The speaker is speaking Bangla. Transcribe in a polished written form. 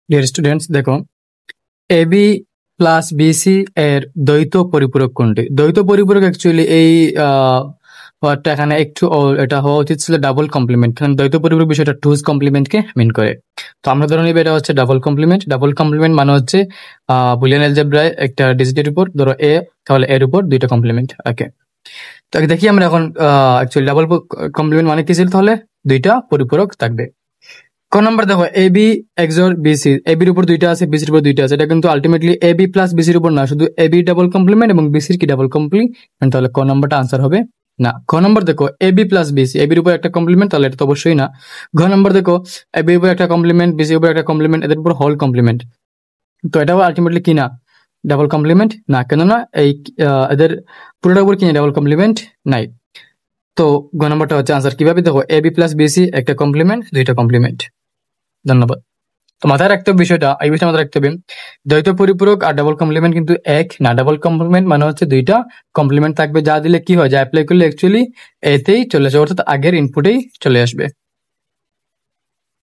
ডিয়ার স্টুডেন্টস, দেখো এবি প্লাস বিসি এর দ্বৈত পরিপূরক কোনটি? দ্বৈত পরিপূরক অ্যাকচুয়ালি এই ওয়ার্ডটা এখানে একটু এটা হওয়া উচিত ছিল ডাবল কমপ্লিমেন্ট, কারণ দ্বৈত পরিপূরক বিষয়টা টুজ কমপ্লিমেন্টকে মিন করে। তো আমরা ধরে নিব এটা হচ্ছে ডাবল কমপ্লিমেন্ট। ডাবল কমপ্লিমেন্ট মানে হচ্ছে বুলিয়ান অ্যালজেব্রায় একটা ডিজিটের উপর ধরো এ, তাহলে এর উপর দুইটা কমপ্লিমেন্ট। ওকে, তো দেখি আমরা এখন অ্যাকচুয়ালি ডাবল কমপ্লিমেন্ট মানে কি ছিল, তাহলে দুইটা পরিপূরক থাকবে। ক নাম্বার দেখো এবি এক্সর বিসি, এবির উপর দুইটা আছে, বিসির উপর দুইটা আছে। এটা কিন্তু আলটিমেটলি এবি প্লাস বিসির উপর না, শুধু এবি ডাবল কমপ্লিমেন্ট এবং বিসির কি ডাবল কমপ্লিমেন্ট, তাহলে ক নাম্বারটা আনসার হবে না। খ নম্বর দেখো এবি প্লাস বিসি, এবির উপর একটা কমপ্লিমেন্ট, তাহলে এটা তো অবশ্যই না। ঘ নম্বর দেখো এবির উপর একটা কমপ্লিমেন্ট, বিসির উপর একটা কমপ্লিমেন্ট, এদের উপর হোল কমপ্লিমেন্ট, তো এটাও আলটিমেটলি কি না, ডাবল কমপ্লিমেন্ট না। কেননা এই এদের পুরোটার উপর কি ডাবল কমপ্লিমেন্ট নাই। তো ঘ নম্বরটা হচ্ছে আনসার। কিভাবে দেখো এবি প্লাস বিসি একটা কমপ্লিমেন্ট, দুইটা কমপ্লিমেন্ট। ধন্যবাদ। তো মাথায় রাখতে হবে বিষয়টা, এই বিষয়টা মাথায় রাখতে হবে, দ্বৈত পরিপূরক আর ডাবল কমপ্লিমেন্ট কিন্তু এক না। ডাবল কমপ্লিমেন্ট মানে হচ্ছে দুইটা কমপ্লিমেন্ট থাকবে, যা দিলে কি হয়, যা অ্যাপ্লাই করলে অ্যাকচুয়ালি এতেই চলে আসবে, অর্থাৎ আগের ইনপুটেই চলে আসবে।